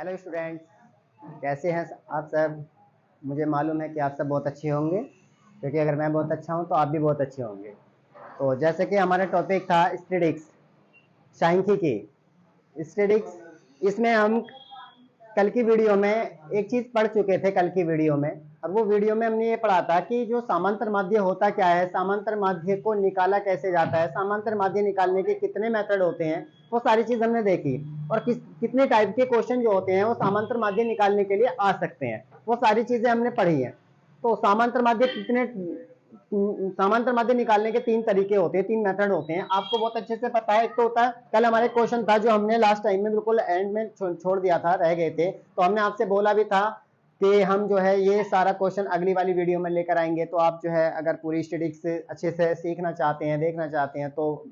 Hello students, कैसे हैं आप सब। मुझे मालूम है कि आप सब बहुत अच्छे होंगे, क्योंकि अगर मैं बहुत अच्छा हूं तो आप भी बहुत अच्छे होंगे। तो जैसे कि हमारा टॉपिक था स्टैटिस्टिक्स, सांख्यिकी, स्टैटिस्टिक्स। इसमें हम कल की वीडियो में एक चीज पढ़ चुके थे कल की वीडियो में, और वो वीडियो में हमने ये पढ़ा था कि जो समांतर माध्य होता क्या है, समांतर माध्य को निकाला कैसे जाता है, समांतर माध्य निकालने के कितने मेथड होते हैं, वो सारी चीज हमने देखी। और कितने टाइप के क्वेश्चन जो होते हैं वो समांतर माध्य निकालने के लिए आ सकते हैं, वो सारी चीजें हमने पढ़ी हैं। तो समांतर माध्य निकालने के तीन तरीके होते हैं, तीन मेथड होते हैं, आपको बहुत अच्छे से पता है। एक तो होता है, कल हमारे क्वेश्चन था जो हमने लास्ट टाइम में बिल्कुल एंड में छोड़ दिया था, रह गए थे, तो हमने आपसे बोला भी था कि हम जो है ये सारा क्वेश्चन अगली वाली वीडियो में लेकर आएंगे। तो आप जो है अगर पूरी स्टैटिस्टिक्स अच्छे से सीखना चाहते हैं, देखना चाहते हैं, तो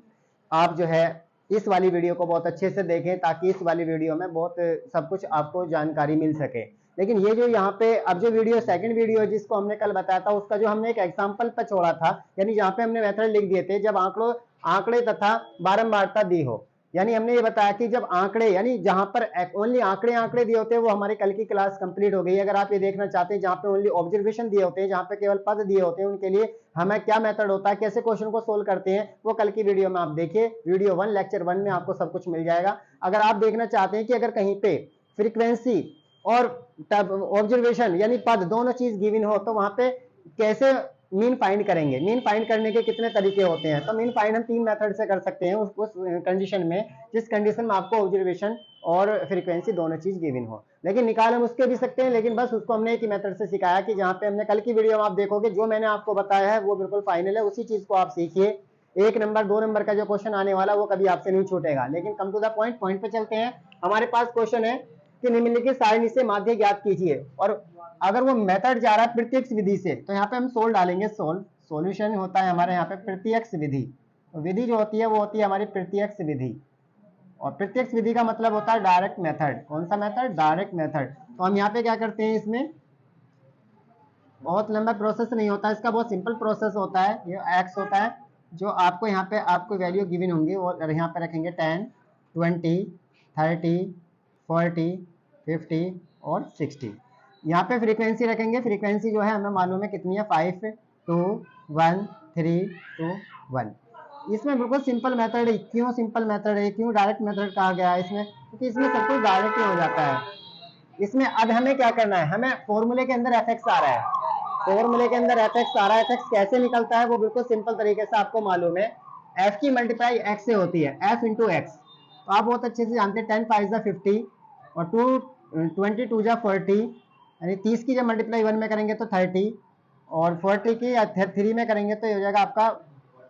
आप जो है इस वाली वीडियो को बहुत अच्छे से देखें, ताकि इस वाली वीडियो में बहुत सब कुछ आपको जानकारी मिल सके। लेकिन ये जो यहाँ पे अब जो वीडियो सेकंड वीडियो जिसको हमने कल बताया था, उसका जो हमने एक एग्जांपल पर छोड़ा था, यानी जहाँ पे हमने मेथड लिख दिए थे, जब आंकड़े तथा बारंबारता दी हो, यानी हमने ये बताया कि जब आंकड़े, यानी जहां पर ओनली आंकड़े दिए होते हैं, वो हमारी कल की क्लास कंप्लीट हो गई। अगर आप ये देखना चाहते हैं जहां पे ओनली ऑब्जर्वेशन दिए होते हैं, जहां पे केवल पद दिए होते हैं, उनके लिए हमें क्या मेथड होता है, कैसे क्वेश्चन को सोल्व करते हैं, वो कल की वीडियो में आप देखिए। वीडियो 1 लेक्चर 1 में आपको सब कुछ मिल जाएगा। अगर आप देखना चाहते हैं कि अगर कहीं पे फ्रीक्वेंसी और ऑब्जर्वेशन यानी पद दोनों चीज गिवन हो, तो वहां पे कैसे मीन फाइंड करेंगे, मीन फाइंड करने के कितने तरीके होते हैं। तो मीन फाइंड हम तीन मेथड से कर सकते हैं उस कंडीशन में, जिस कंडीशन में आपको ऑब्जर्वेशन और फ्रीक्वेंसी दोनों चीज गिवन हो। लेकिन निकाल हम उसके भी सकते हैं, लेकिन बस उसको हमने एक ही मेथड से सिखाया कि जहां पे हमने कल की वीडियो में आप देखोगे जो मैंने आपको बताया है वो बिल्कुल फाइनल है, उसी चीज को आप सीखिए। 1 नंबर 2 नंबर का जो क्वेश्चन आने वाला वो कभी आपसे नहीं छूटेगा। लेकिन कम टू द पॉइंट पे चलते हैं। हमारे पास क्वेश्चन है कि निम्नलिखित सारणी से माध्य ज्ञात कीजिए, और अगर वो मेथड जा रहा है प्रत्यक्ष विधि से, तो यहाँ पे हम सोल्व डालेंगे। सॉल्यूशन होता है हमारे यहाँ पे प्रत्यक्ष विधि। तो विधि जो होती है वो होती है हमारी प्रत्यक्ष विधि, और प्रत्यक्ष विधि का मतलब होता है डायरेक्ट मेथड। कौन सा मेथड? Direct method. तो हम यहाँ पे क्या करते हैं, इसमें बहुत लंबा प्रोसेस नहीं होता, इसका बहुत सिंपल प्रोसेस होता है। ये एक्स होता है जो आपको यहाँ पे आपको वैल्यू गिवन होंगी, और यहाँ पे रखेंगे 10, 20, 30, 40, 50 और 60। यहाँ पे फ्रीक्वेंसी रखेंगे। फ्रीक्वेंसी जो है हमें मालूम है कितनी है, 5, 2, 1, 3, 2, 1। इसमें बिल्कुल सिंपल मेथड है। क्यों सिंपल मेथड है, क्यों डायरेक्ट मेथड कहा गया है इसमें? क्योंकि इसमें सब कुछ डायरेक्ट ही हो जाता है। इसमें अब हमें क्या करना है, हमें फॉर्मूले के अंदर एफ एक्स आ रहा है, फॉर्मूले के अंदर एफ एक्स आ रहा है। एफ एक्स कैसे निकलता है वो बिल्कुल सिंपल तरीके से आपको मालूम है। एफ की मल्टीप्लाई एक्स से होती है, एफ इंटू एक्स। तो आप बहुत अच्छे से जानते हैं 10 5 50 और 20 2 40, यानी 30 की जब मल्टीप्लाई 1 में करेंगे तो 30, और 40 की या 3 में करेंगे तो ये हो जाएगा आपका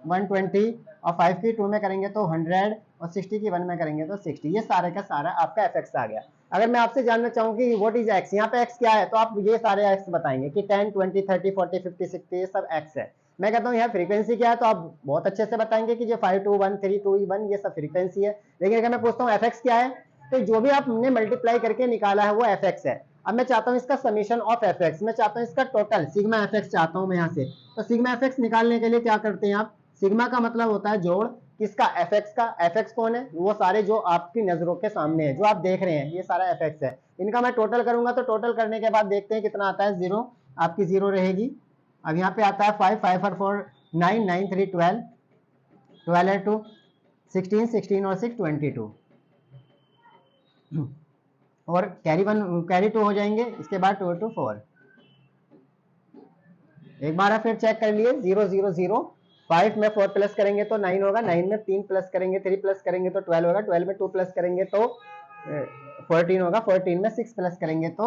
120, और 5 की 2 में करेंगे तो 100, और 60 की 1 में करेंगे तो 60। ये सारे का सारा आपका एफ एक्स आ गया। अगर मैं आपसे जानना चाहूँ कि व्हाट इज एक्स, यहाँ पे एक्स क्या है, तो आप ये सारे एक्स बताएंगे कि 10, 20, 30, 40, 50, 60 ये सब एक्स है। मैं कहता हूँ यहाँ फ्रीक्वेंसी क्या है, तो आप बहुत अच्छे से बताएंगे कि जो 5 2 1 3 2 1 ये सब फ्रीक्वेंसी है। लेकिन अगर मैं पूछता हूँ एफ एक्स क्या है, तो जो भी आपने मल्टीप्लाई करके निकाला है वो एफ एक्स है। अब मैं चाहता हूँ इसका समीशन ऑफ एफ एक्स, मैं चाहता हूँ इसका टोटल सिग्मा एफ एक्स चाहता हूँ मैं यहाँ से। तो सिग्मा एफ एक्स निकालने के लिए क्या करते हैं आप, सिग्मा का मतलब होता है जोड़, किसका? एफ एक्स का। एफ एक्स कौन है? वो सारे जो आपकी नजरों के सामने है, जो आप देख रहे हैं, ये सारा एफ एक्स है। इनका मैं टोटल करूंगा, तो टोटल करने के बाद देखते हैं कितना आता है। 0, आपकी 0 रहेगी। अब यहाँ पे आता है 5 5 और 4 9 9 3 12, 12 2 16 16 और 6 22, और कैरी 1 कैरी 2 हो जाएंगे। इसके बाद 2 2 4। एक बार फिर चेक कर लिए, 0 0 0। 5 में 4 प्लस करेंगे तो 9 होगा, 9 में 3 प्लस करेंगे, 3 प्लस करेंगे तो 12 होगा, 12 में 2 प्लस करेंगे तो 14 होगा, 14 में 6 प्लस करेंगे तो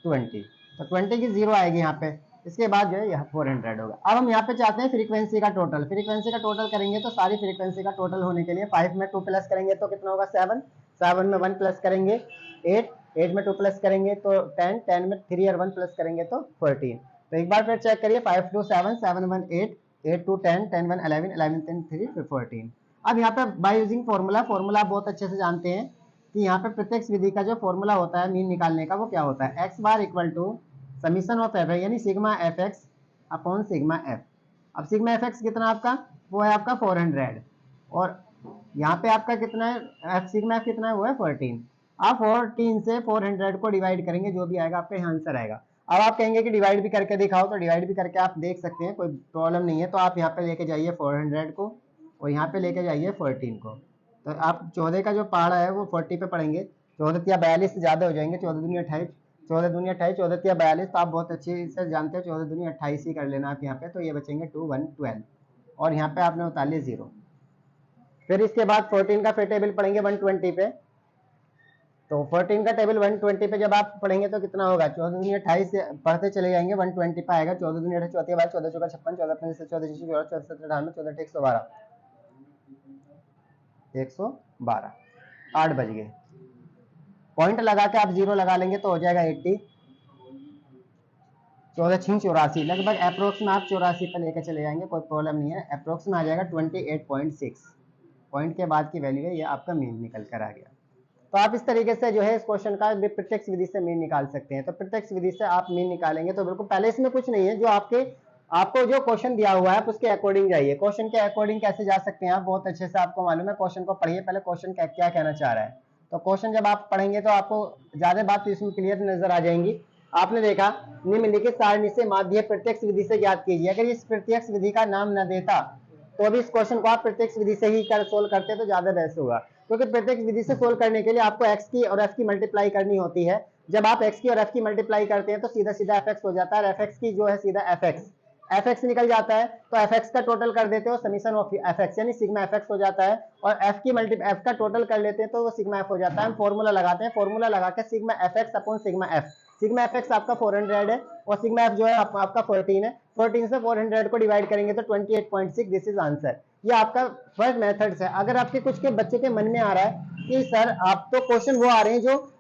20। तो 20 की 0 आएगी यहाँ पे। इसके बाद जो है यह 400 होगा। अब हम यहाँ पे चाहते हैं फ्रीक्वेंसी का टोटल। फ्रीक्वेंसी का टोटल करेंगे तो सारी फ्रीक्वेंसी का टोटल होने के लिए 5 में 2 प्लस करेंगे तो कितना होगा, 7, 7 में 1 प्लस करेंगे 8, 8 में 2 प्लस करेंगे तो 10, 10 में 3 और 1 प्लस करेंगे तो 14। तो एक बार फिर चेक करिए, 5 2 7, 7 1 8, 8 2 10, 10 1 11, 11 10 3 फिर 14। अब यहाँ पे बाय यूजिंग फॉर्मूला, फॉर्मूला आप बहुत अच्छे से जानते हैं कि यहाँ पे प्रत्यक्ष विधि का जो फॉर्मूला होता है मीन निकालने का, वो क्या होता है, X bar equal to summation of F है, यानी sigma F X upon sigma F. अब सिग्मा एफ एक्स कितना आपका, वो है आपका 400, और यहाँ पे आपका कितना है, एफ सिग्मा एफ कितना है, वो है 14। आप 14 से 400 को डिवाइड करेंगे, जो भी आएगा आपका आंसर आएगा। अब आप कहेंगे कि डिवाइड भी करके दिखाओ, तो डिवाइड भी करके आप देख सकते हैं, कोई प्रॉब्लम नहीं है। तो आप यहाँ पे लेके जाइए 400 को और यहाँ पे लेके जाइए 14 को। तो आप 14 का जो पहाड़ा है वो 40 पे पढ़ेंगे। 14 या 42 से ज्यादा हो जाएंगे, 14 दूनी 28, 14 दूनी 28, 14 या 42, तो आप बहुत अच्छे से जानते हैं 14 दूनी 28 ही कर लेना आप यहाँ पे। तो ये बचेंगे 2 1 12 और यहाँ पे आपने उतार लिया 0। फिर इसके बाद 14 का फिर टेबल पढ़ेंगे 120 पे। तो 14 का टेबल 120 पे जब आप पढ़ेंगे तो कितना होगा, 14 दूनी 28 से पढ़ते चले जाएंगे 120 पे आएगा। 14 दूनी 28, 14 बार 14 चौका 56, 14 पंजे 14 14 14 17 14 112, 112, 8 बज गए। पॉइंट लगा के आप 0 लगा लेंगे तो हो जाएगा 80। 14 6 84, लगभग अप्रोक्स में आप 84 पे लेके चले जाएंगे, कोई प्रॉब्लम नहीं है। अप्रोक्स में आ जाएगा 28.6, पॉइंट के बाद की वैल्यू है, ये आपका मीन निकल कर आ गया। तो आप इस तरीके से जो है इस क्वेश्चन का प्रत्यक्ष विधि से मीन निकाल सकते हैं। तो प्रत्यक्ष विधि से आप मीन निकालेंगे तो बिल्कुल पहले इसमें कुछ नहीं है, जो आपको जो क्वेश्चन दिया हुआ है आप उसके अकॉर्डिंग जाइए। क्वेश्चन के अकॉर्डिंग कैसे जा सकते हैं आप, बहुत अच्छे से आपको मालूम है। क्वेश्चन को पढ़िए पहले, क्वेश्चन क्या कहना चाह रहा है। तो क्वेश्चन जब आप पढ़ेंगे तो आपको ज्यादा बात इसमें क्लियर नजर आ जाएंगी। आपने देखा, निम्नलिखित सारणी से माध्य प्रत्यक्ष विधि से ज्ञात कीजिए। अगर इस प्रत्यक्ष विधि का नाम न देता तो अभी इस क्वेश्चन को आप प्रत्यक्ष विधि से ही सोल्व करते तो ज्यादा बेस्ट होगा, क्योंकि प्रत्यक्ष विधि से सोल्व करने के लिए आपको x की और f की मल्टीप्लाई करनी होती है। जब आप x की और f की मल्टीप्लाई करते हैं तो सीधा सीधा fx हो जाता है, fx की जो है सीधा fx निकल जाता है। तो fx का टोटल कर देते हो समीशन ऑफ fx यानी सिग्मा fx हो जाता है, और f का टोटल कर लेते हैं तो वो सिग्मा f हो जाता है। हम फॉर्मूला लगाते हैं, फॉर्मूला लगा के sigma fx upon sigma f, sigma fx आपका 400 है और सिग्मा f जो है आपका 14 है। 14 से 400 को डिवाइड करेंगे तो 28.6, दिस इज आंसर। ये आपका फर्स्ट मेथड है। अगर आपके कुछ के बच्चे के मन में आ रहा है कि सर आप तो क्वेश्चन वो आ रहे हैं जो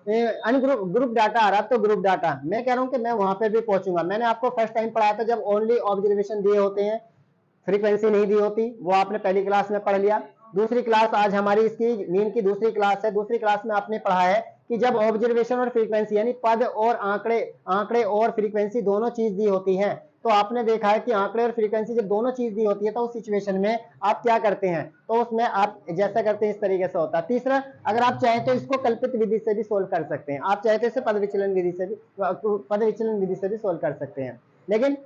ग्रुप डाटा आ रहा है, तो ग्रुप डाटा मैं कह रहा हूं कि मैं वहां पे भी पहुंचूंगा। मैंने आपको फर्स्ट टाइम पढ़ाया था जब ओनली ऑब्जर्वेशन दिए होते हैं, फ्रीक्वेंसी नहीं दी होती, वो आपने पहली क्लास में पढ़ लिया। दूसरी क्लास आज हमारी इसकी मीन की दूसरी क्लास है। दूसरी क्लास में आपने पढ़ा है कि जब ऑब्जर्वेशन और फ्रीक्वेंसी यानी पद और आंकड़े और फ्रीक्वेंसी दोनों चीज दी होती है, तो आपने देखा है कि आंकड़े और फ्रीक्वेंसी जब दोनों चीज दी होती है तो उस सिचुएशन में आप क्या करते हैं, तो उसमें आप जैसा करते हैं इस तरीके से होता है। तीसरा, अगर आप चाहें तो इसको कल्पित विधि से भी सोल्व कर सकते हैं, आप चाहे तो इसे पद विचलन विधि से भी सोल्व कर सकते हैं। लेकिन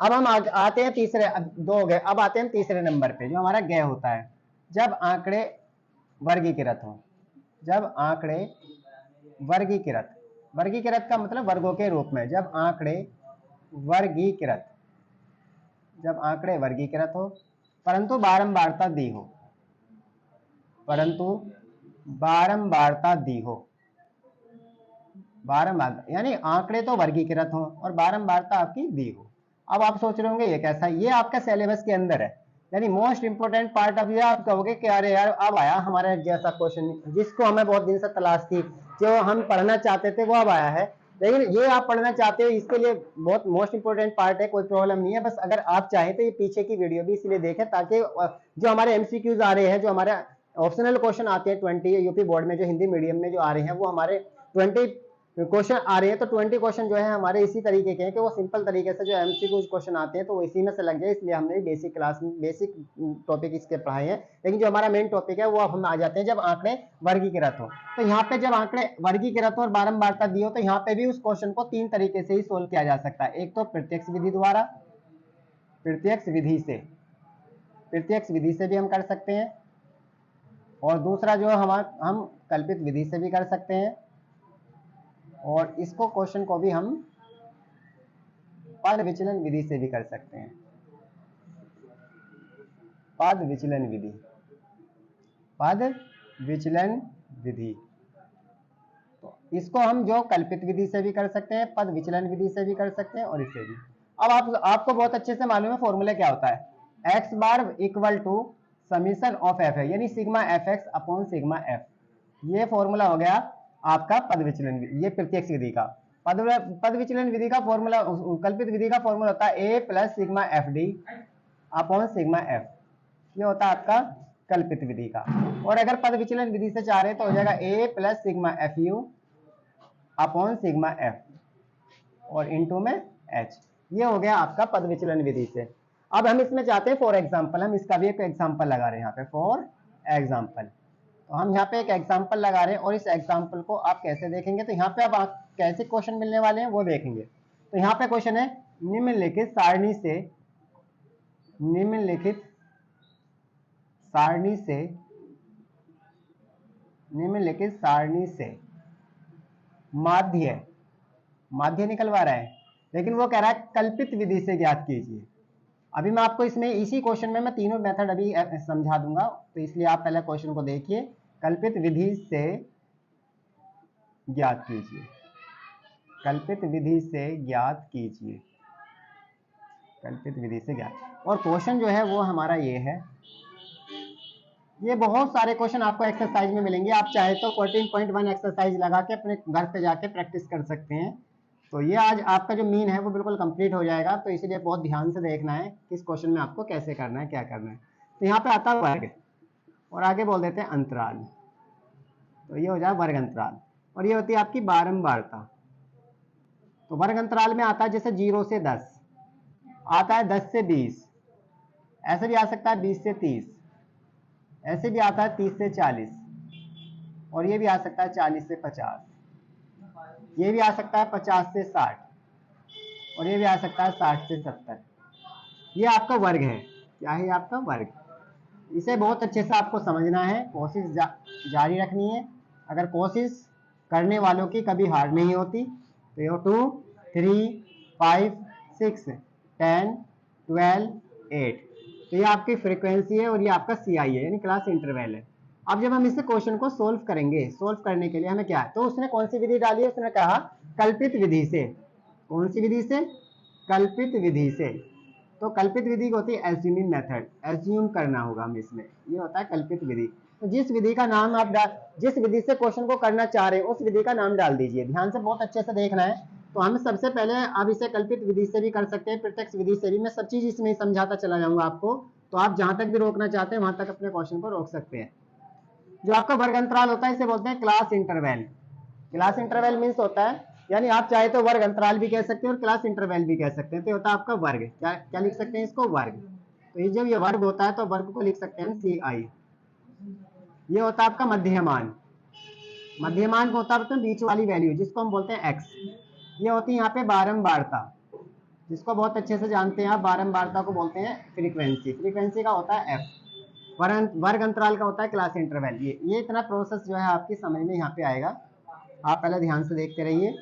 अब हम आते हैं तीसरे, दो हो गए, अब आते हैं तीसरे नंबर पे जो हमारा ज्ञ होता है। जब आंकड़े वर्गीकृत हो, जब आंकड़े वर्गीकृत का मतलब वर्गों के रूप में, जब आंकड़े वर्गीकृत हो परंतु बारंबारता दी हो, बारंबार यानी आंकड़े तो वर्गीकृत हो और बारंबारता आपकी दी हो। अब आप सोच रहे होंगे ये कैसा, ये आपका सिलेबस के अंदर है, यानी मोस्ट इंपोर्टेंट पार्ट ऑफ ये। आप कहोगे कि अरे यार अब आया हमारा जैसा क्वेश्चन जिसको हमें बहुत दिन से तलाश थी, जो हम पढ़ना चाहते थे वो अब आया है। लेकिन ये आप पढ़ना चाहते हो, इसके लिए बहुत मोस्ट इंपोर्टेंट पार्ट है, कोई प्रॉब्लम नहीं है। बस अगर आप चाहें तो ये पीछे की वीडियो भी इसलिए देखें ताकि जो हमारे एमसीक्यूज आ रहे हैं, जो हमारे ऑप्शनल क्वेश्चन आते हैं 20 यूपी बोर्ड में जो हिंदी मीडियम में जो आ रहे हैं, वो हमारे 20 क्वेश्चन आ रहे हैं। तो 20 क्वेश्चन जो है हमारे इसी तरीके के हैं कि वो सिंपल तरीके से जो एमसीक्यू क्वेश्चन आते हैं तो वो इसी में से लग जाए, इसलिए हमने बेसिक टॉपिक इसके पढ़ाए हैं। लेकिन जो हमारा मेन टॉपिक है वो अब हम आ जाते हैं जब आंकड़े वर्गीकृत हो। तो यहाँ पे जब आंकड़े वर्गीकृत हो और बारंबारता दी हो, तो यहाँ पे भी उस क्वेश्चन को 3 तरीके से ही सोल्व किया जा सकता है। एक तो प्रत्यक्ष विधि द्वारा, प्रत्यक्ष विधि से भी हम कर सकते हैं, और दूसरा जो हम कल्पित विधि से भी कर सकते हैं, और इसको क्वेश्चन को भी हम पद विचलन विधि से भी कर सकते हैं। पद विचलन विधि, तो इसको हम जो कल्पित विधि से भी कर सकते हैं, पद विचलन विधि से भी कर सकते हैं, और इससे भी। अब आपको बहुत अच्छे से मालूम है फॉर्मूला क्या होता है, x bar equal to summation of f है, यानी sigma fx upon sigma f। ये फॉर्मूला हो गया आपका पद विचलन, ये प्रत्यक्ष विधि का। पद विचलन विधि का फॉर्मूला, कल्पित विधि का फॉर्मूला होता है a plus sigma F D upon sigma f। ये होता है आपका कल्पित विधि का। और अगर पद विचलन विधि से चाह रहे हैं तो हो जाएगा a plus sigma F U upon sigma f और इनटू में h। ये हो गया आपका पद विचलन विधि से। अब हम इसमें चाहते हैं फॉर एग्जाम्पल, हम इसका भी एक एग्जाम्पल लगा रहे हैं यहाँ पे, फॉर एग्जाम्पल। तो हम यहाँ पे एक एग्जाम्पल लगा रहे हैं और इस एग्जाम्पल को आप कैसे देखेंगे, तो यहाँ पे आप कैसे क्वेश्चन मिलने वाले हैं वो देखेंगे। तो यहाँ पे क्वेश्चन है निम्नलिखित सारणी से माध्य निकलवा रहा है, लेकिन वो कह रहा है कल्पित विधि से ज्ञात कीजिए। अभी मैं आपको इसमें इसी क्वेश्चन में मैं तीनों मेथड अभी समझा दूंगा, तो इसलिए आप पहले क्वेश्चन को देखिए। कल्पित विधि से ज्ञात कीजिए, कल्पित विधि से ज्ञात कीजिए, कल्पित विधि से ज्ञात। और क्वेश्चन जो है वो हमारा ये है। ये बहुत सारे क्वेश्चन आपको एक्सरसाइज में मिलेंगे, आप चाहे तो 14.1 एक्सरसाइज लगा के अपने घर पे जाके प्रैक्टिस कर सकते हैं। तो ये आज आपका जो मीन है वो बिल्कुल कंप्लीट हो जाएगा, तो इसीलिए बहुत ध्यान से देखना है किस क्वेश्चन में आपको कैसे करना है, क्या करना है। तो यहाँ पे आता है वर्ग और आगे बोल देते हैं अंतराल, तो ये हो जाए वर्ग अंतराल। और ये होती है आपकी बारंबारता। तो वर्ग अंतराल में आता है जैसे 0 से 10, आता है 10 से 20, ऐसे भी आ सकता है 20 से 30, ऐसे भी आता है 30 से 40, और ये भी आ सकता है 40 से 50, ये भी आ सकता है 50 से 60, और ये भी आ सकता है 60 से 70। ये आपका वर्ग है। क्या है आपका वर्ग? इसे बहुत अच्छे से आपको समझना है, कोशिश जारी रखनी है। अगर कोशिश करने वालों की कभी हार नहीं होती। तो ये 2, 3, 5, 6, 10, 12, 8, तो ये आपकी फ्रीक्वेंसी है और ये आपका CI है, यानी क्लास इंटरवल है। अब जब हम इस क्वेश्चन को सोल्व करेंगे, सोल्व करने के लिए हमें क्या है, तो उसने कौन सी विधि डाली है, उसने कहा कल्पित विधि से। कौन सी विधि से? कल्पित विधि से। तो कल्पित विधि होती है एज्यूमिंग मेथड, एज्यूम करना होगा हमें इसमें, ये होता है कल्पित विधि। तो जिस विधि का नाम आप जिस विधि से क्वेश्चन को करना चाह रहे हैं उस विधि का नाम डाल दीजिए। ध्यान से बहुत अच्छे से देखना है। तो हम सबसे पहले आप इसे कल्पित विधि से भी कर सकते हैं, प्रत्यक्ष विधि से भी। मैं सब चीज इसमें समझाता चला जाऊंगा आपको, तो आप जहां तक भी रोकना चाहते हैं वहां तक अपने क्वेश्चन को रोक सकते हैं। जो आपका वर्ग अंतराल होता है इसे बोलते हैं class interval. Class interval means होता है, यानी आप चाहे तो वर्ग अंतराल भी कह सकते हैं और क्लास इंटरवल भी कह सकते हैं। तो होता है आपका वर्ग। क्या क्या लिख सकते हैं इसको? वर्ग। तो ये जब ये वर्ग होता है तो वर्ग को लिख सकते हैं CI। ये होता है आपका मध्यमान। मध्यमान को होता है बीच वाली वैल्यू जिसको हम बोलते हैं X। ये होती है यहाँ पे बारंबारता, जिसको बहुत अच्छे से जानते हैं आप। बारंबारता को बोलते हैं फ्रीक्वेंसी। फ्रीक्वेंसी का होता है F। वर्ग अंतराल का होता है क्लास इंटरवल। ये इतना प्रोसेस जो है आपकी समझ में यहाँ पे आएगा। आप पहले ध्यान से देखते रहिए।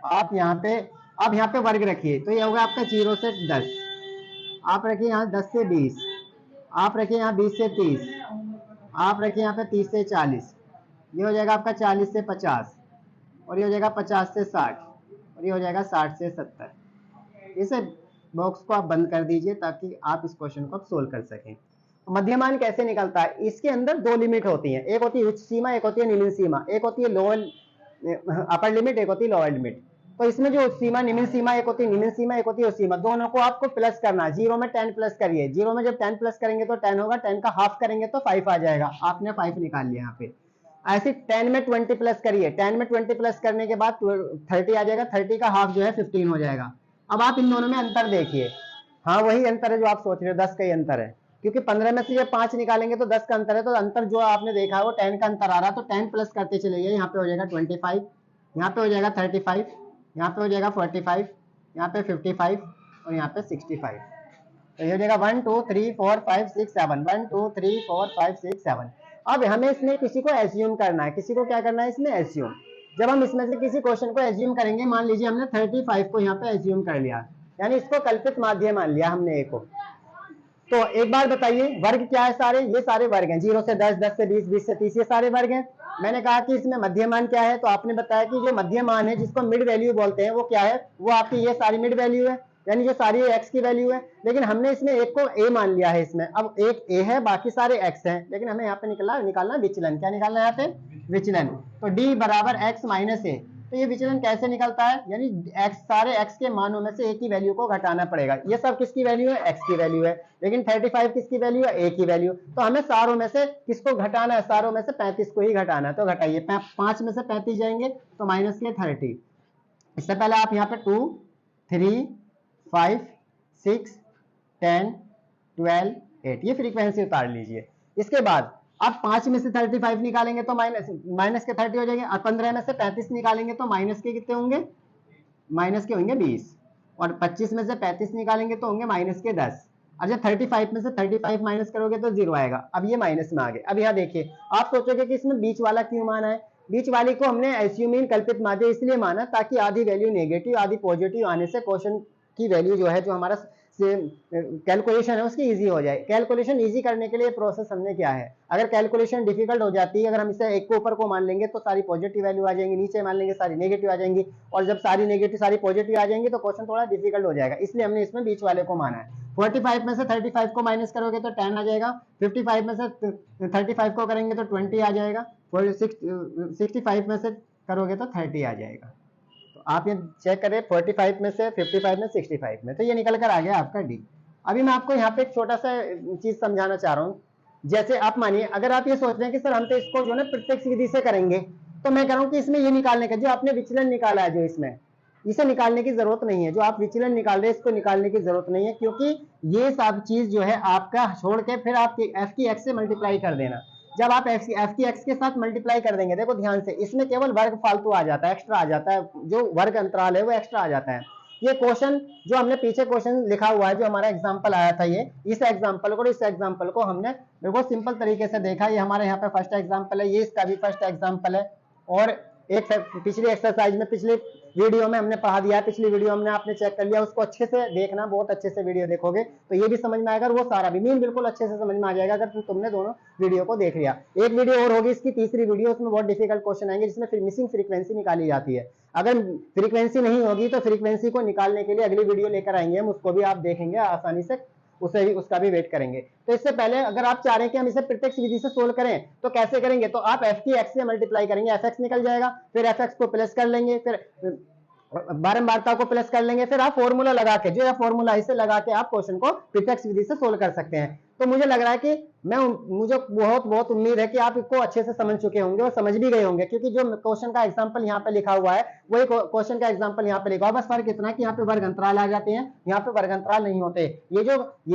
आप यहाँ पे अब यहाँ पे वर्ग रखिए, तो ये होगा आपका 0 से 10। आप रखिए यहाँ 10 से 20, आप रखिए यहाँ 20 से 30, आप रखिए यहाँ पे 30 से 40, ये हो जाएगा आपका 40 से 50, और ये हो जाएगा 50 से 60, और ये हो जाएगा 60 से 70। इसे बॉक्स को आप बंद कर दीजिए ताकि आप इस क्वेश्चन को सोल्व कर सकें। मध्यमान कैसे निकलता है? इसके अंदर दो लिमिट होती हैं, एक होती है उच्च सीमा, एक होती है निम्न सीमा। एक होती है लोअर अपर लिमिट, एक होती है लोअर लिमिट। तो इसमें जो सीमा निम्न सीमा, एक होती है निम्न सीमा, एक होती है उच्च सीमा, दोनों को आपको प्लस करना है। 0 में 10 प्लस करिए। 0 में जब 10 प्लस करेंगे तो 10 होगा, 10 का हाफ करेंगे तो 5 आ जाएगा। आपने 5 निकाल लिया यहाँ पे। ऐसे 10 में 20 प्लस करिए। 10 में 20 प्लस करने के बाद 30 आ जाएगा। 30 का हाफ जो है 15 हो जाएगा। अब आप इन दोनों में अंतर देखिए। हाँ, वही अंतर है जो आप सोच रहे हो, 10 का ही अंतर है, क्योंकि 15 में से जब 5 निकालेंगे तो 10 का अंतर है। तो अंतर जो आपने देखा है वो 10 का अंतर आ रहा है। तो 10 प्लस करते चले जाइए। यहाँ पे हो जाएगा 25, यहाँ पे हो जाएगा 35, यहाँ पे हो जाएगा 45, यहाँ पे 55, और यहाँ पे 65। तो ये हो जाएगा 1 2 3 4 5 6 7, 1 2 3 4 5 6 7। अब हमें इसमें किसी को एज्यूम करना है। किसी को क्या करना है इसमें? एज्यूम। जब हम इसमें से किसी क्वेश्चन को एज्यूम करेंगे, मान लीजिए हमने 35 को यहाँ पे एज्यूम कर लिया, यानी इसको कल्पित माध्य मान लिया हमने ए को। तो एक बार बताइए वर्ग क्या है? सारे ये सारे वर्ग हैं। 0 से 10, 10 से 20, 20 से 30, ये सारे वर्ग हैं। मैंने कहा कि इसमें मध्यमान क्या है, तो आपने बताया कि जो मध्यमान है जिसको मिड वैल्यू बोलते हैं वो क्या है? वो आपकी ये सारी मिड वैल्यू है, यानी ये सारी x की वैल्यू है। लेकिन हमने इसमें एक को a मान लिया है। इसमें अब एक a है, बाकी सारे x हैं, लेकिन हमें यहाँ पे निकालना विचलन। क्या निकालना है यहाँ पे? विचलन। तो d बराबर x माइनस a। तो ये विचलन कैसे निकलता है? यानी x, सारे x के मानों में से a की वैल्यू को घटाना पड़ेगा। ये सब किसकी वैल्यू है? x की वैल्यू है। लेकिन 35 किसकी वैल्यू है? a की वैल्यू। तो हमें सारों में से किसको घटाना है? सारों में से 35 को ही घटाना है। तो घटाइए, 5 में से 35 जाएंगे तो माइनस के 30। इससे पहले आप यहाँ पे 2 3 5 6 10 12 8, ये फ्रीक्वेंसी उतार लीजिए। इसके बाद आप 5 में से 35 निकालेंगे तो माइनस के 30 हो जाएंगे, और 15 में से 35 निकालेंगे तो माइनस के कितने होंगे, माइनस के होंगे 20, और 25 में से 35 निकालेंगे तो होंगे माइनस के 10। और जब 35 में से 35 माइनस करोगे तो 0 आएगा। अब ये माइनस में आ गए। अब यहाँ देखिए, आप सोचोगे कि इसमें बीच वाला क्यों माना है। बीच वाली को हमने एस्यूमिंग कल्पित माध्य इसलिए माना ताकि आधी वैल्यू नेगेटिव आधी पॉजिटिव आने से क्वेश्चन की वैल्यू जो है, जो हमारा कैलकुलेशन है उसकी इजी हो जाए। कैलकुलेशन इजी करने के लिए प्रोसेस हमने क्या है, अगर कैलकुलेशन डिफिकल्ट हो जाती है, अगर हम इसे एक को ऊपर को मान लेंगे तो सारी पॉजिटिव वैल्यू आ जाएंगी, नीचे मान लेंगे सारी नेगेटिव आ जाएंगी, और जब सारी नेगेटिव सारी पॉजिटिव आ जाएंगी तो क्वेश्चन थोड़ा डिफिकल्ट हो जाएगा। इसलिए हमने इसमें बीच वाले को माना है। 45 में से 35 को माइनस करोगे तो 10 आ जाएगा, 55 में से 35 को करेंगे तो 20 आ जाएगा, 65 में से करोगे तो 30 आ जाएगा। तो आप ये चेक करें, 45 में से 55 में 65 में, तो ये निकल कर आ गया आपका डी। अभी मैं आपको यहाँ पे एक छोटा सा चीज समझाना चाह रहा हूँ। जैसे आप मानिए, अगर आप ये सोच रहे हैं कि सर हम तो इसको जो है प्रत्यक्ष विधि से करेंगे, तो मैं कह रहा हूँ कि इसमें ये निकालने का जो आपने विचलन निकाला है, जो इसमें इसे निकालने की जरूरत नहीं है। जो आप विचलन निकाल रहे हैं इसको निकालने की जरूरत नहीं है, क्योंकि ये सब चीज जो है आपका छोड़ के फिर आप एफ की एक्स से मल्टीप्लाई कर देना। जब आप एफ की एक्स के साथ मल्टीप्लाई कर देंगे, देखो ध्यान से, इसमें केवल वर्ग फालतू आ जाता है, एक्स्ट्रा आ जाता है, जो वर्ग अंतराल है वो एक्स्ट्रा आ जाता है। ये क्वेश्चन जो हमने पीछे क्वेश्चन लिखा हुआ है, जो हमारा एग्जांपल आया था, ये इस एग्जांपल को हमने बिल्कुल सिंपल तरीके से देखा। ये हमारे यहाँ पे फर्स्ट एग्जांपल है, ये इसका भी फर्स्ट एग्जांपल है, और एक पिछली एक्सरसाइज में पिछले वीडियो में हमने पढ़ा दिया है, पिछली वीडियो हमने आपने चेक कर लिया, उसको अच्छे से देखना, बहुत अच्छे से वीडियो देखोगे तो ये भी समझ में आएगा, और वो सारा भी मीन बिल्कुल अच्छे से समझ में आ जाएगा अगर तुमने दोनों वीडियो को देख लिया। एक वीडियो और होगी इसकी तीसरी वीडियो, उसमें बहुत डिफिकल्ट क्वेश्चन आएंगे जिसमें मिसिंग फ्रीक्वेंसी निकाली जाती है। अगर फ्रीक्वेंसी नहीं होगी तो फ्रीक्वेंसी को निकालने के लिए अगली वीडियो लेकर आएंगे हम, उसको भी आप देखेंगे आसानी से, उसे भी उसका भी वेट करेंगे। तो इससे पहले अगर आप चाह रहे हैं कि हम इसे प्रत्यक्ष विधि से सोल्व करें तो कैसे करेंगे, तो आप एफ की एक्स से मल्टीप्लाई करेंगे, एफ एक्स निकल जाएगा, फिर एफ एक्स को प्लस कर लेंगे, फिर बारंबारता को प्लस कर लेंगे, फिर आप फॉर्मूला लगा के, जो है फॉर्मूला इसे लगा के आप क्वेश्चन को प्रत्यक्ष विधि से सोल्व कर सकते हैं। तो मुझे लग रहा है कि मुझे बहुत उम्मीद है कि आप इसको अच्छे से समझ चुके होंगे और समझ भी गए होंगे, क्योंकि जो क्वेश्चन का एग्जांपल यहाँ पे लिखा हुआ है वही क्वेश्चन का एग्जांपल यहाँ पे लिखा हुआ है। बस फर्क इतना है कि यहाँ पे वर्ग अंतराल आ जाते हैं, यहाँ पे वर्ग अंतराल नहीं होते। ये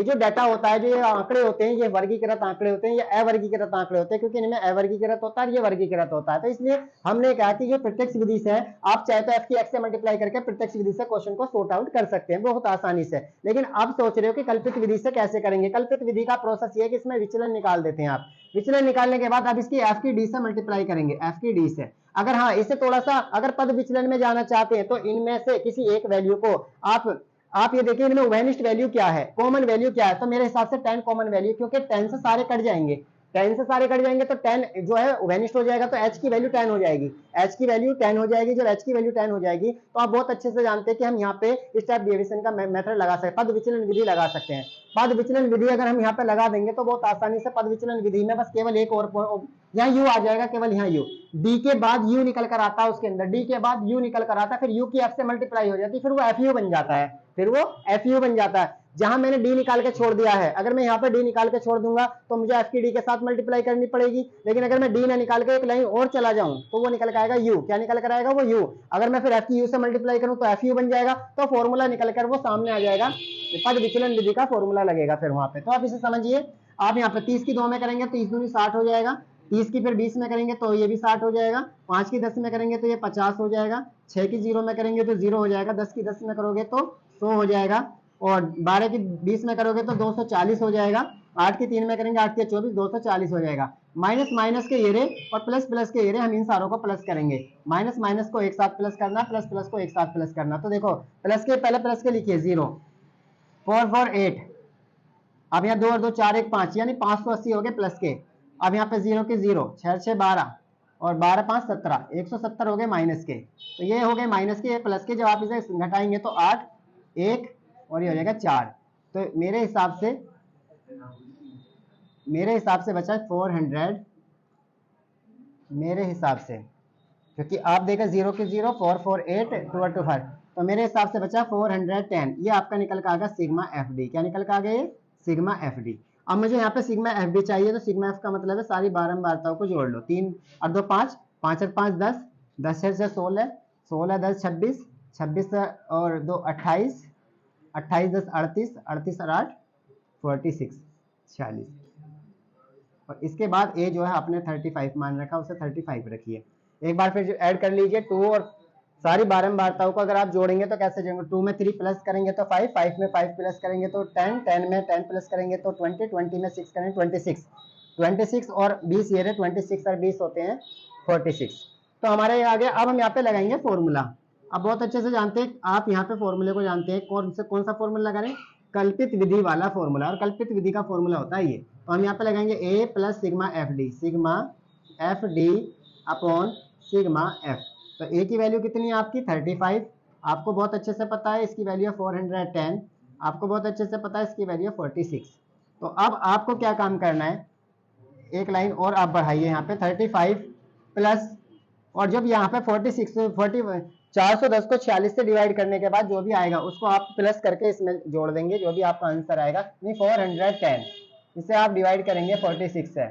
जो डाटा होता है, जो ये आंकड़े होते हैं, ये वर्गीकृत आंकड़े होते हैं, ये अवर्गीकृत आंकड़े होते हैं, क्योंकि इनमें अवर्गीकृत होता है, ये वर्गीकृत होता है। तो इसलिए हमने कहा कि ये प्रत्यक्ष विधि से आप चाहे तो एफ की एक्स से मल्टीप्लाई करके प्रत्यक्ष विधि से क्वेश्चन को सॉर्ट आउट कर सकते हैं बहुत आसानी से। लेकिन आप सोच रहे हो कि कल्पित विधि से कैसे करेंगे। कल्पित विधि का प्रोसेस ये है कि इसमें विचलन निकाल देते हैं आप। विचलन निकालने के बाद आप इसकी एफ की डी से मल्टीप्लाई करेंगे, एफ की डी से। अगर हाँ इसे थोड़ा सा अगर पद विचलन में जाना चाहते हैं तो इनमें से किसी एक वैल्यू को आप ये देखिए, इनमें वेनिस्ट वैल्यू क्या है, कॉमन वैल्यू क्या है, तो मेरे हिसाब से 10 कॉमन वैल्यू, क्योंकि 10 से सारे कट जाएंगे, 10 से सारे कट जाएंगे तो 10 जो है वेनिस्ट हो जाएगा, तो h की वैल्यू 10 हो जाएगी, h की वैल्यू 10 हो जाएगी। जब h की वैल्यू 10 हो जाएगी तो आप बहुत अच्छे से जानते हैं कि हम यहाँ पे स्टेप डेविएशन का मेथड लगा सकते हैं, पद विचलन विधि लगा सकते हैं। पद विचलन विधि अगर हम यहाँ पे लगा देंगे तो बहुत आसानी से पद विचलन विधि में बस केवल एक और यहाँ u आ जाएगा, केवल यहाँ u, d के बाद u निकल कर आता है, उसके अंदर d के बाद u निकल कर आता है, फिर u की f से मल्टीप्लाई हो जाती है, फिर वो fu बन जाता है, फिर वो fu बन जाता है। जहां मैंने d निकाल के छोड़ दिया है, अगर मैं यहाँ पे d निकाल के छोड़ दूंगा तो मुझे f की d के साथ मल्टीप्लाई करनी पड़ेगी। लेकिन अगर मैं d ना निकाल के एक लाइन और चला जाऊं तो वो निकल कर आएगा u, क्या निकल कर आएगा वो u। अगर मैं फिर f की u से मल्टीप्लाई करूं तो fu बन जाएगा, तो फॉर्मूला निकल कर वो सामने आ जाएगा, पद विचलन विधि का फॉर्मूला लगेगा फिर वहां पे। तो आप इसे समझिए, आप यहाँ पे 30 की 2 में करेंगे तो 30 दूनी 60 हो जाएगा, 30 की फिर 20 में करेंगे तो ये भी 60 हो जाएगा, 5 की 10 में करेंगे तो ये 50 हो जाएगा, 6 की 0 में करेंगे तो 0 हो जाएगा, 10 की 10 में करोगे तो 100 हो जाएगा, और 12 की 20 में करोगे तो 240 हो जाएगा, 8 की 3 में करेंगे 8 के 24 240 हो जाएगा। माइनस माइनस के ये रे और प्लस प्लस के ये रे, हम इन सारों को प्लस करेंगे, माइनस माइनस को एक साथ प्लस करना, प्लस प्लस को एक साथ प्लस करना। तो देखो प्लस के पहले प्लस के लिखिए 0, 4 4 8, अब यहाँ 2 और 2 4 1 5, यानी 580 हो गए प्लस के। अब यहाँ पे 0 के 0, 6 6 12 और 12 5 17, 170 हो गए माइनस के। तो ये हो गए माइनस के, प्लस के, जब आप इसे घटाएंगे तो 8 1 और ये हो जाएगा 4। तो मेरे हिसाब से बचा 400, मेरे हिसाब से, क्योंकि आप देखा 0 के 0, 4 4 8 2 2 5, तो मेरे हिसाब से बचा 410। ये आपका निकल का आ गया सिग्मा एफ डी। क्या निकल का आ गया ये सिग्मा एफ डी। अब मुझे यहाँ पे सिग्मा एफ डी चाहिए, तो सिग्मा एफ का मतलब है सारी बारंबारताओं को जोड़ लो, 3 और 2 5, 5 और 5 10, 10 से 16, 16 10 26, 26 और 2 28, 28 10 38, 38 और 8 46, 46, और इसके बाद a जो है आपने 35 मान रखा, उसे 35 रखिए। एक बार फिर ऐड कर लीजिए 2 और सारी बारंबारताओं को अगर आप जोड़ेंगे तो कैसे जोड़ेंगे, 2 में 3 प्लस करेंगे तो 5, 5 में 5 प्लस करेंगे तो 10, 10 में 10 प्लस करेंगे तो 20, 20 में 6 करेंगे 26, 26 और 20 ये रहे, 26 और 20 होते हैं 46। तो हमारे आ गया। अब हम यहाँ पे लगाएंगे फॉर्मूला। अब बहुत अच्छे से जानते हैं आप यहाँ पे फॉर्मूले को जानते हैं, कौन सा फॉर्मूला लगा रहे हैं, कल्पित विधि वाला फॉर्मूला। और कल्पित विधि का फॉर्मूला होता है ये, तो हम यहाँ पे लगाएंगे a plus sigma F D, sigma F D upon sigma F. तो a की वैल्यू कितनी है आपकी 35, आपको बहुत अच्छे से पता है इसकी वैल्यू है 410, आपको बहुत अच्छे से पता है इसकी वैल्यू है 46। तो अब आपको क्या काम करना है, एक लाइन और आप बढ़ाइए यहाँ पे 35 प्लस, और जब यहाँ पे 410 को 46 से डिवाइड करने के बाद जो भी आएगा उसको आप प्लस करके इसमें जोड़ देंगे, जो भी आपका आंसर आएगा, नहीं 410, इसे आप डिवाइड करेंगे 46 से,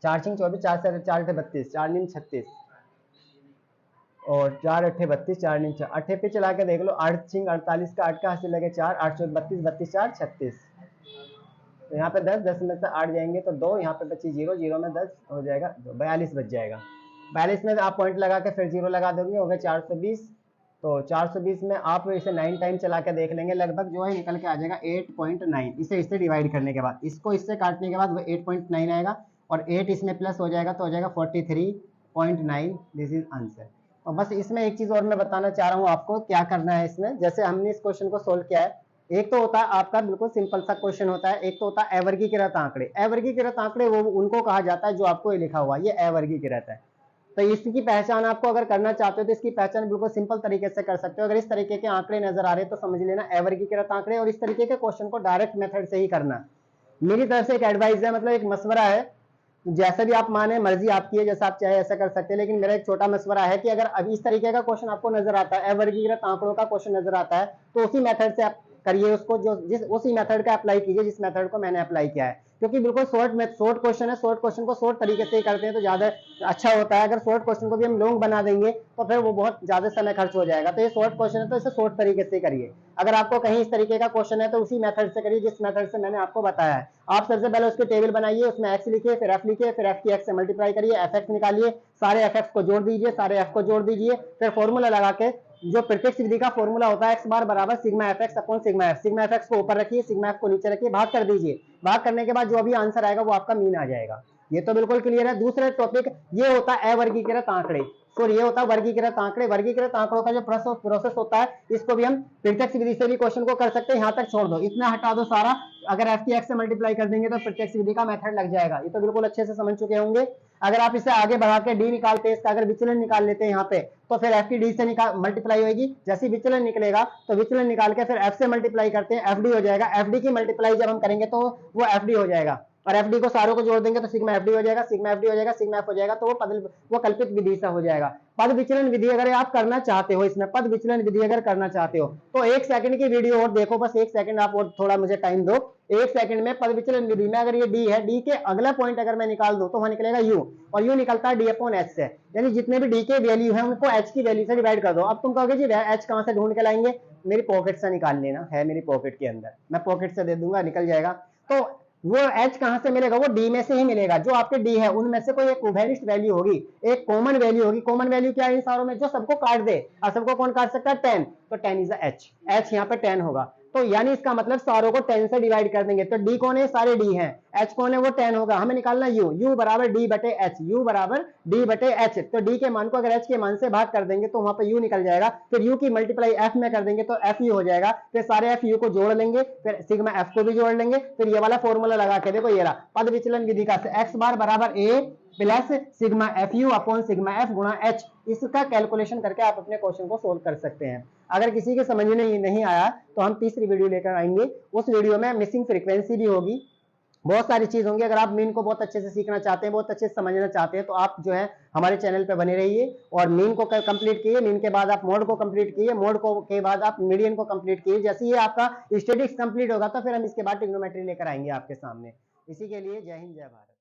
4 6 24, 4 से 4 8 32, 4 9 36 और 4 8 32, 4 9 8 पे चला के देख लो, 8 6 48 का 8 का हासिल लगे 4, 8 4 32, 32 4 36। तो यहाँ पे 10, 10 में से 8 जाएंगे तो 2, यहाँ पे बची 0, 0 में 10 हो जाएगा, 42 बच जाएगा। 42 में आप पॉइंट लगा के फिर 0 लगा दोगे, हो गए 420। तो 420 में आप इसे 9 टाइम चला के देख लेंगे, लगभग जो है निकल के आ जाएगा 8.9। इसे इससे डिवाइड करने के बाद, इसको इससे काटने के बाद वो 8.9 आएगा, और 8 इसमें प्लस हो जाएगा तो हो जाएगा 43.9। This is answer. और बस इसमें एक चीज और मैं बताना चाह रहा हूँ आपको, क्या करना है इसमें। जैसे हमने इस क्वेश्चन को सोल्व किया है, एक तो होता है आपका बिल्कुल सिंपल सा क्वेश्चन होता है, एक तो होता है अवर्गीकृत आंकड़े। अवर्गीकृत आंकड़े वो उनको कहा जाता है जो आपको ये लिखा हुआ, ये अवर्गीकृत है। तो इसकी पहचान आपको अगर करना चाहते हो तो इसकी पहचान बिल्कुल सिंपल तरीके से कर सकते हो। अगर इस तरीके के आंकड़े नजर आ रहे हैं तो समझ लेना अवर्गीकृत आंकड़े, और इस तरीके के क्वेश्चन को डायरेक्ट मेथड से ही करना। मेरी तरफ से एक एडवाइस है, मतलब एक मशवरा है, जैसा भी आप माने मर्जी आपकी है, जैसा आप चाहे ऐसा कर सकते हैं, लेकिन मेरा एक छोटा मशवरा है कि अगर अभी इस तरीके का क्वेश्चन आपको नजर आता है, अवर्गीकृत आंकड़ों का क्वेश्चन नजर आता है, तो उसी मेथड से आप करिए उसको, उसी मेथड का अप्लाई कीजिए जिस मेथड को मैंने अप्लाई किया है, क्योंकि बिल्कुल शॉर्ट क्वेश्चन है। शॉर्ट क्वेश्चन को शॉर्ट तरीके से ही करते हैं तो ज्यादा अच्छा होता है। अगर शॉर्ट क्वेश्चन को भी हम लॉन्ग बना देंगे तो फिर वो बहुत ज्यादा समय खर्च हो जाएगा। तो ये शॉर्ट क्वेश्चन है तो इसे शॉर्ट तरीके से करिए। अगर आपको कहीं इस तरीके का क्वेश्चन है तो उसी मेथड से करिए जिस मेथड से मैंने आपको बताया है। आप सबसे पहले उसके टेबल बनाइए, उसमें एक्स लिखिए, फिर एफ लिखिए, फिर एफ की एक्स से मल्टीप्लाई करिए, एफ एक्स निकालिए, सारे एफ एक्स को जोड़ दीजिए, सारे एफ को जोड़ दीजिए, फिर फॉर्मूला लगा के, जो प्रत्यक्ष विधि का फॉर्मूला होता है एक्स बार बराबर sigma F X upon sigma F. Sigma F x को ऊपर रखिए, सिग्मा एफ को नीचे रखिए, भाग कर दीजिए। भाग करने के बाद जो भी आंसर आएगा वो आपका मीन आ जाएगा। ये तो बिल्कुल क्लियर है। दूसरा टॉपिक ये होता है अवर्गीकृत आंकड़े, और ये होता है वर्गीकृत आंकड़े। वर्गीकृत आंकड़ों का जो प्रोसेस होता है, इसको भी हम प्रत्यक्ष विधि से भी क्वेश्चन को कर सकते हैं। यहाँ तक छोड़ दो, इतना हटा दो सारा, अगर एफ की एक्स से मल्टीप्लाई कर देंगे तो प्रत्यक्ष विधि का मेथड लग जाएगा। ये तो बिल्कुल अच्छे से समझ चुके होंगे। अगर आप इसे आगे बढ़ा के डी निकालते हैं, इसका अगर विचलन निकाल लेते हैं यहाँ पे, तो फिर एफ की डी से मल्टीप्लाई होगी। जैसे विचलन निकलेगा तो विचलन निकाल के फिर एफ से मल्टीप्लाई करते हैं, एफ डी हो जाएगा। एफ डी की मल्टीप्लाई जब हम करेंगे तो वो एफ डी हो जाएगा, और एफ डी को सारों को जोड़ देंगे तो सिग्मा एफ डी हो जाएगा, सिग्मा एफ डी हो जाएगा, सिग्मा एफ हो जाएगा, तो वो कल्पित विधि से हो जाएगा। पद विचलन विधि अगर आप करना चाहते हो, इसमें पद विचलन विधि अगर करना चाहते हो तो 1 सेकंड की वीडियो और देखो, बस 1 सेकंड आप और थोड़ा मुझे टाइम दो। 1 सेकंड में पद विचलन विधि में अगर ये डी है, डी के अगला पॉइंट अगर मैं निकाल दूं तो वहां निकलेगा यू, और यू निकलता है डी अपॉन एच से। यानी जितने भी डी के वैल्यू है उनको एच की वैल्यू से डिवाइड कर दो। अब तुम कहोगे जी एच कहां से ढूंढ के लाएंगे, मेरी पॉकेट से निकाल लेना, है मेरी पॉकेट के अंदर, मैं पॉकेट से दे दूंगा, निकल जाएगा। तो वो एच कहां से मिलेगा, वो डी में से ही मिलेगा। जो आपके डी है उनमें से कोई एक उभयनिष्ठ वैल्यू होगी, एक कॉमन वैल्यू होगी। कॉमन वैल्यू क्या है इन सारों में, जो सबको काट दे। और सबको कौन काट सकता है, 10, तो 10 इज एच, एच यहाँ पे 10 होगा। तो यानी इसका मतलब सारों को 10 से डिवाइड कर देंगे, तो डी कौन है, सारे डी हैं, एच कौन है, वो 10 होगा। हमें निकालना यू, यू बराबर डी बटे एच, यू बराबर डी बटे एच। तो डी के मान को अगर एच के मान से भाग कर देंगे तो वहां पे यू निकल जाएगा, फिर यू की मल्टीप्लाई एफ में कर देंगे तो एफ यू हो जाएगा। फिर सारे एफ यू को जोड़ लेंगे, फिर सिग्मा एफ को भी जोड़ लेंगे, फिर ये वाला फॉर्मूला लगा के देखो, ये रहा पद विचलन विधि का एक्स बार बराबर A plus sigma F U upon sigma F गुणा एच। इसका कैलकुलेशन करके आप अपने क्वेश्चन को सोल्व कर सकते हैं। अगर किसी के समझ में नहीं आया तो हम तीसरी वीडियो लेकर आएंगे, उस वीडियो में मिसिंग फ्रीक्वेंसी भी होगी, बहुत सारी चीज होंगी। अगर आप मीन को बहुत अच्छे से सीखना चाहते हैं, बहुत अच्छे से समझना चाहते हैं, तो आप जो है हमारे चैनल पे बने रहिए और मीन को कंप्लीट कीजिए। मीन के बाद आप मोड को कंप्लीट कीजिए, मोड को के बाद आप मीडियन को कंप्लीट कीजिए। जैसे ये आपका स्टैटिस्टिक्स कंप्लीट होगा तो फिर हम इसके बाद ट्रिग्नोमेट्री लेकर आएंगे आपके सामने। इसी के लिए जय हिंद जय भारत।